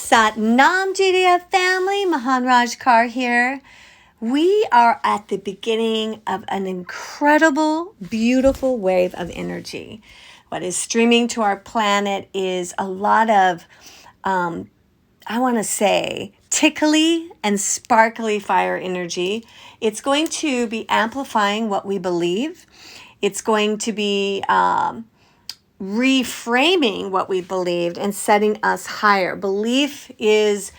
Sat Nam GDF family, Mahan Raj Kaur here. We are at the beginning of an incredible, beautiful wave of energy. What is streaming to our planet is a lot of, I want to say, tickly and sparkly fire energy. It's going to be amplifying what we believe. It's going to be reframing what we believed and setting us higher. Belief is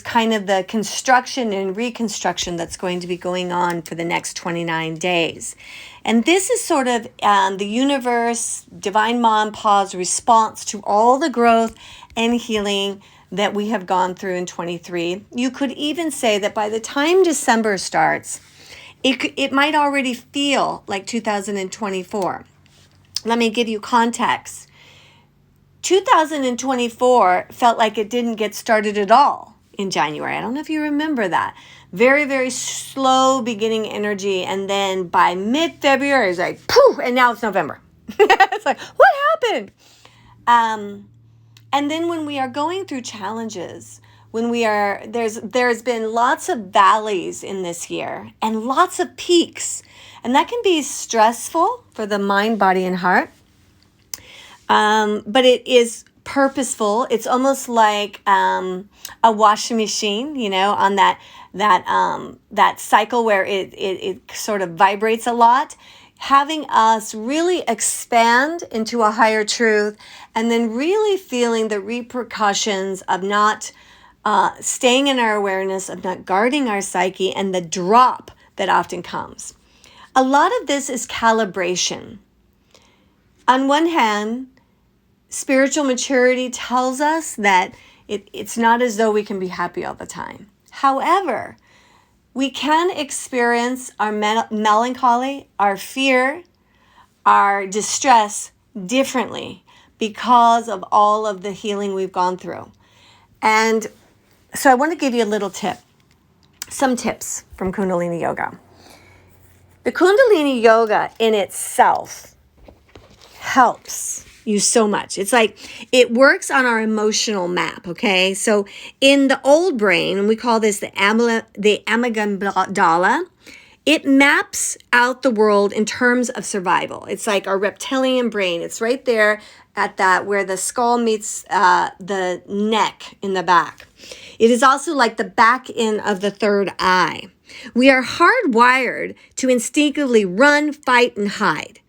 kind of the construction and reconstruction that's going to be going on for the next 29 days. And this is sort of the universe, Divine Mom Pa's response to all the growth and healing that we have gone through in 23. You could even say that by the time December starts, it might already feel like 2024. Let me give you context. 2024 felt like it didn't get started at all in January. I don't know if you remember that. Very, very slow beginning energy. And then by mid-February, it's like, poof, and now it's November. It's like, what happened? And then when we are going through challenges, there's been lots of valleys in this year and lots of peaks. And that can be stressful for the mind, body, and heart. But it is purposeful. It's almost like a washing machine, on that cycle where it sort of vibrates a lot, having us really expand into a higher truth, and then really feeling the repercussions of not staying in our awareness, of not guarding our psyche, and the drop that often comes. A lot of this is calibration. On one hand, spiritual maturity tells us that it's not as though we can be happy all the time. However, we can experience our melancholy, our fear, our distress differently because of all of the healing we've gone through. And so I want to give you a little tip, some tips from Kundalini Yoga. The Kundalini Yoga in itself helps you so much. It's like it works on our emotional map, okay? So in the old brain, and we call this the amygdala, it maps out the world in terms of survival. It's like our reptilian brain. It's right there at that where the skull meets the neck in the back. It is also like the back end of the third eye. We are hardwired to instinctively run, fight, and hide.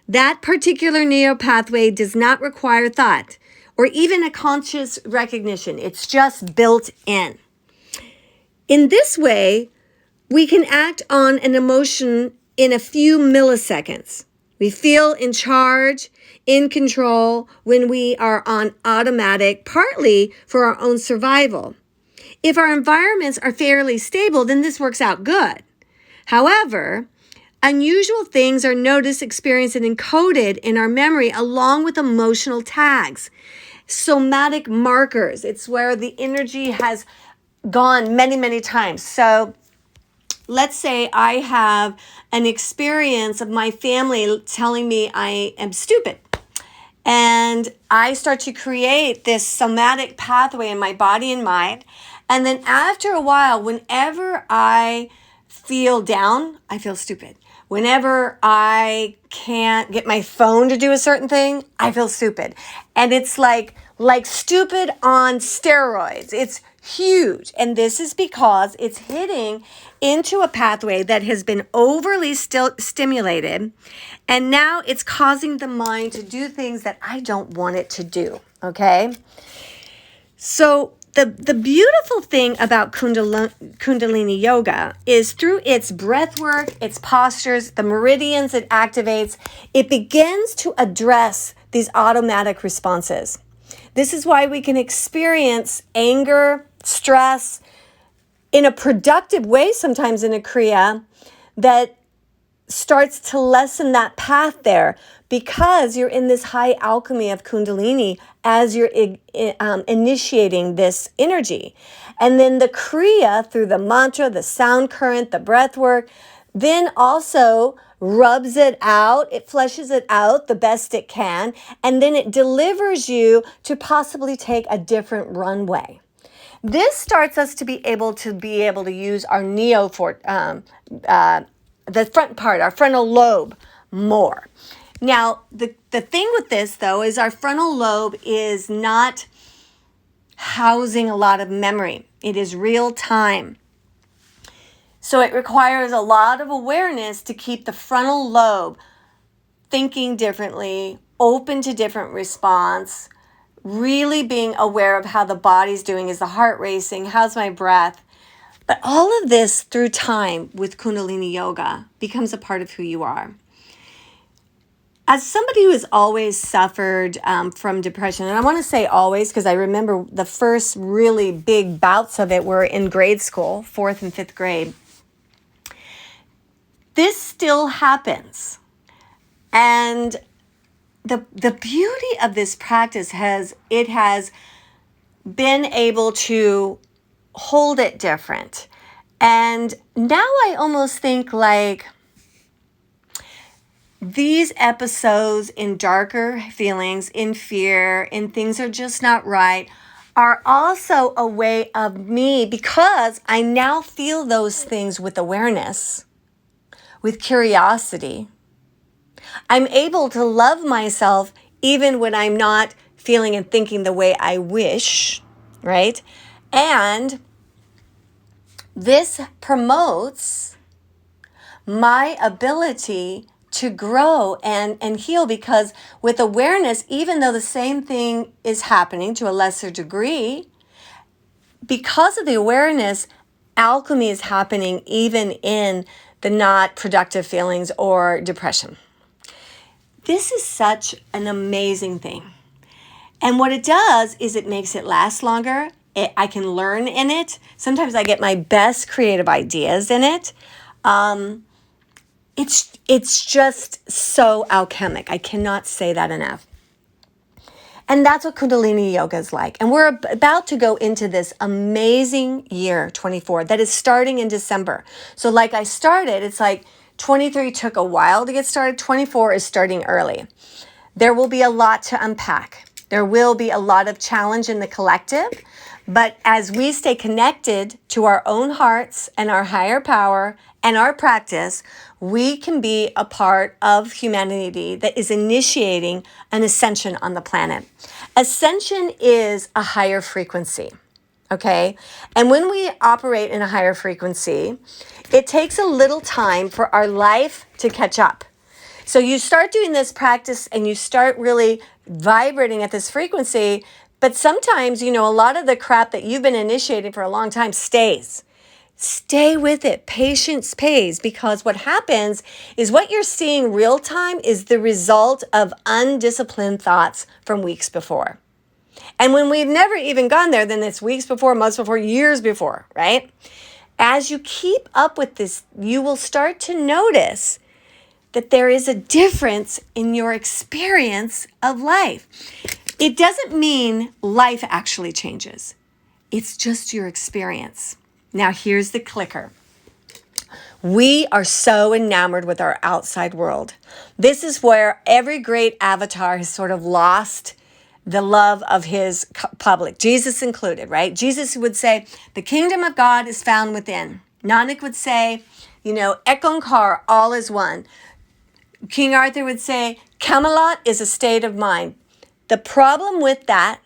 That particular neural pathway does not require thought or even a conscious recognition. It's just built in. In this way, we can act on an emotion in a few milliseconds. We feel in charge, in control when we are on automatic, partly for our own survival. If our environments are fairly stable, then this works out good. However, unusual things are noticed, experienced, and encoded in our memory along with emotional tags, somatic markers. It's where the energy has gone many, many times. So let's say I have an experience of my family telling me I am stupid. And I start to create this somatic pathway in my body and mind. And then after a while, whenever I feel down, I feel stupid. Whenever I can't get my phone to do a certain thing, I feel stupid. And it's like stupid on steroids. It's huge. And this is because it's hitting into a pathway that has been overly stimulated. And now it's causing the mind to do things that I don't want it to do. Okay? So the beautiful thing about Kundalini Yoga is through its breath work, its postures, the meridians it activates, it begins to address these automatic responses. This is why we can experience anger, stress in a productive way, sometimes in a Kriya, that starts to lessen that path there because you're in this high alchemy of Kundalini as you're initiating this energy. And then the Kriya through the mantra, the sound current, the breath work, then also rubs it out, it fleshes it out the best it can, and then it delivers you to possibly take a different runway. This starts us to be able to use our the front part, our frontal lobe more. Now, the thing with this, though, is our frontal lobe is not housing a lot of memory. It is real time. So it requires a lot of awareness to keep the frontal lobe thinking differently, open to different response, really being aware of how the body's doing. Is the heart racing? How's my breath? But all of this through time with Kundalini Yoga becomes a part of who you are. As somebody who has always suffered from depression, and I want to say always because I remember the first really big bouts of it were in grade school, 4th and 5th grade. This still happens. And the beauty of this practice has been able to hold it different. And now I almost think like these episodes in darker feelings, in fear, in things are just not right, are also a way of me, because I now feel those things with awareness, with curiosity. I'm able to love myself even when I'm not feeling and thinking the way I wish, right? And this promotes my ability to grow and heal, because with awareness, even though the same thing is happening to a lesser degree, because of the awareness, alchemy is happening even in the not productive feelings or depression. This is such an amazing thing. And what it does is it makes it last longer. I can learn in it. Sometimes I get my best creative ideas in it. It's just so alchemic. I cannot say that enough. And that's what Kundalini Yoga is like. And we're about to go into this amazing year, 24, that is starting in December. So like I started, it's like 23 took a while to get started. 24 is starting early. There will be a lot to unpack. There will be a lot of challenge in the collective. But as we stay connected to our own hearts and our higher power and our practice, we can be a part of humanity that is initiating an ascension on the planet. Ascension is a higher frequency. Okay. And when we operate in a higher frequency, it takes a little time for our life to catch up. So you start doing this practice and you start really vibrating at this frequency, but sometimes, a lot of the crap that you've been initiating for a long time stays. Stay with it. Patience pays, because what happens is what you're seeing real time is the result of undisciplined thoughts from weeks before. And when we've never even gone there, then it's weeks before, months before, years before, right? As you keep up with this, you will start to notice that there is a difference in your experience of life. It doesn't mean life actually changes. It's just your experience. Now, here's the clicker. We are so enamored with our outside world. This is where every great avatar has sort of lost the love of his public, Jesus included, right? Jesus would say, the kingdom of God is found within. Nanak would say, Ekankar, all is one. King Arthur would say, Camelot is a state of mind. The problem with that,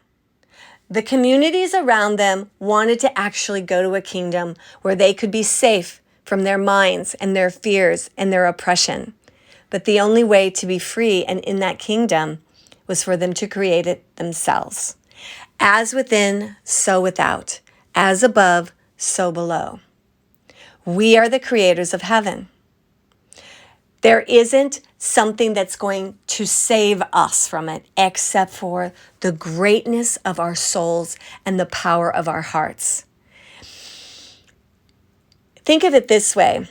the communities around them wanted to actually go to a kingdom where they could be safe from their minds and their fears and their oppression. But the only way to be free and in that kingdom was for them to create it themselves. As within, so without. As above, so below. We are the creators of heaven. There isn't something that's going to save us from it except for the greatness of our souls and the power of our hearts. Think of it this way.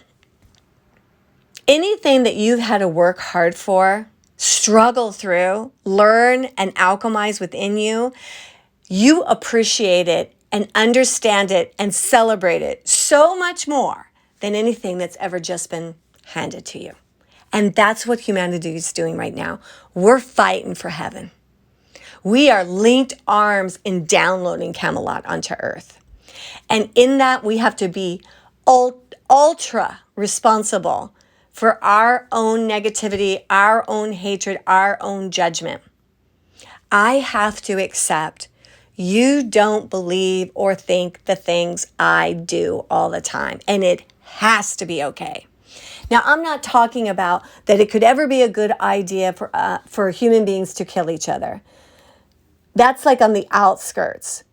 Anything that you've had to work hard for, struggle through, learn and alchemize within you, you appreciate it and understand it and celebrate it so much more than anything that's ever just been handed to you. And that's what humanity is doing right now. We're fighting for heaven. We are linked arms in downloading Camelot onto earth. And in that, we have to be ultra responsible for our own negativity, our own hatred, our own judgment. I have to accept you don't believe or think the things I do all the time, and it has to be okay. Now, I'm not talking about that it could ever be a good idea for human beings to kill each other. That's like on the outskirts.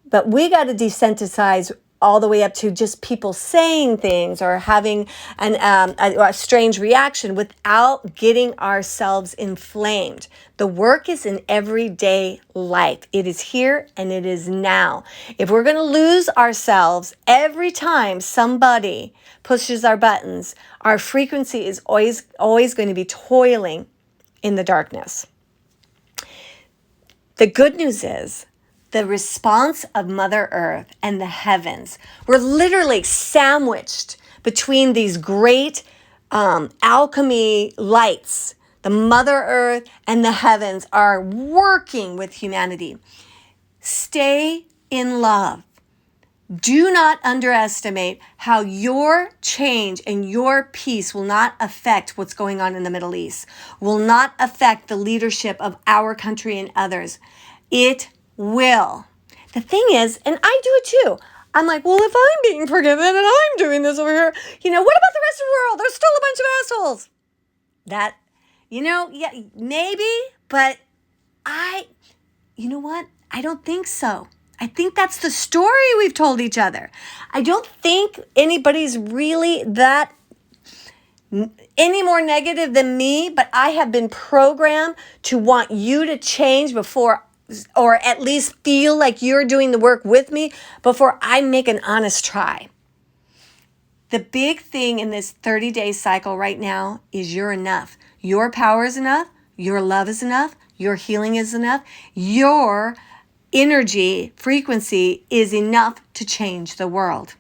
But we got to desensitize all the way up to just people saying things or having a strange reaction without getting ourselves inflamed. The work is in everyday life. It is here and it is now. If we're going to lose ourselves every time somebody pushes our buttons, our frequency is always going to be toiling in the darkness. The good news is the response of Mother Earth and the heavens. We're literally sandwiched between these great alchemy lights. The Mother Earth and the heavens are working with humanity. Stay in love. Do not underestimate how your change and your peace will not affect what's going on in the Middle East, will not affect the leadership of our country and others. It will. The thing is, and I do it too, I'm like, well, if I'm being forgiven and I'm doing this over here, what about the rest of the world? There's still a bunch of assholes. That, yeah, maybe, but you know what? I don't think so. I think that's the story we've told each other. I don't think anybody's really that any more negative than me, but I have been programmed to want you to change before, or at least feel like you're doing the work with me before I make an honest try. The big thing in this 30-day cycle right now is you're enough. Your power is enough. Your love is enough. Your healing is enough. Your energy frequency is enough to change the world.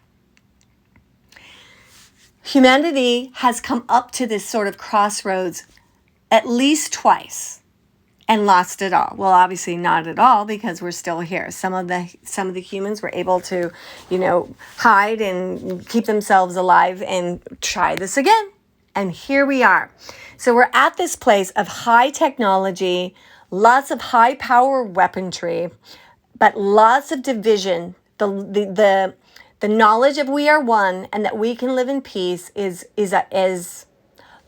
Humanity has come up to this sort of crossroads at least twice and lost it all. Well, obviously not at all, because we're still here. Some of the humans were able to, hide and keep themselves alive and try this again. And here we are. So we're at this place of high technology, lots of high power weaponry, but lots of division. The knowledge of we are one and that we can live in peace is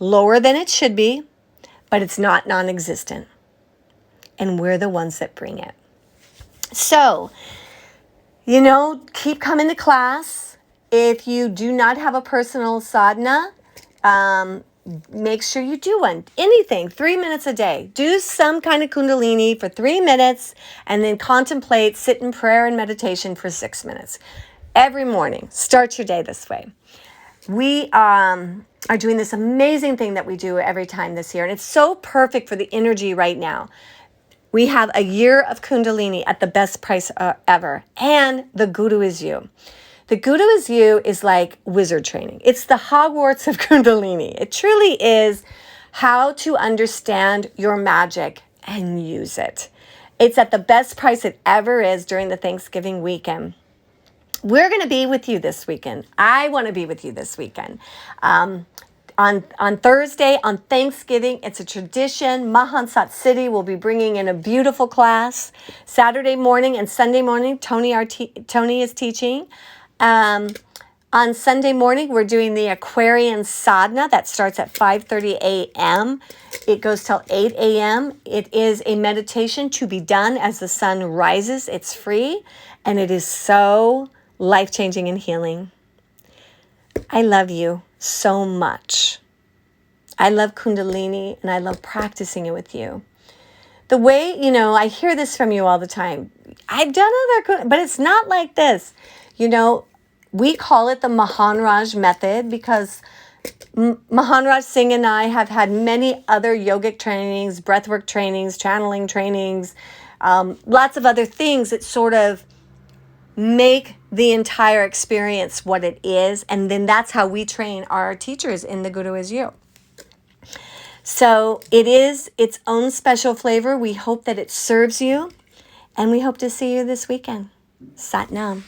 lower than it should be, but it's not non-existent. And we're the ones that bring it. So, keep coming to class. If you do not have a personal sadhana, make sure you do one. Anything, 3 minutes a day. Do some kind of kundalini for 3 minutes and then contemplate, sit in prayer and meditation for 6 minutes. Every morning, start your day this way. We are doing this amazing thing that we do every time this year, and it's so perfect for the energy right now. We have a year of kundalini at the best price ever, and the Guru is you. The Guru is you is like wizard training. It's the Hogwarts of kundalini. It truly is how to understand your magic and use it. It's at the best price it ever is during the Thanksgiving weekend. We're going to be with you this weekend. I want to be with you this weekend. On Thursday, on Thanksgiving, it's a tradition. Mahansat City will be bringing in a beautiful class. Saturday morning and Sunday morning, Tony is teaching. On Sunday morning, we're doing the Aquarian Sadhana. That starts at 5:30 a.m. It goes till 8 a.m. It is a meditation to be done as the sun rises. It's free, and it is so life-changing and healing. I love you so much. I love Kundalini, and I love practicing it with you. The way, I hear this from you all the time. I've done but it's not like this. We call it the Maharaj method because Maharaj Singh and I have had many other yogic trainings, breathwork trainings, channeling trainings, lots of other things that sort of make the entire experience what it is. And then that's how we train our teachers in The Guru Is You. So it is its own special flavor. We hope that it serves you, and we hope to see you this weekend. Sat Nam.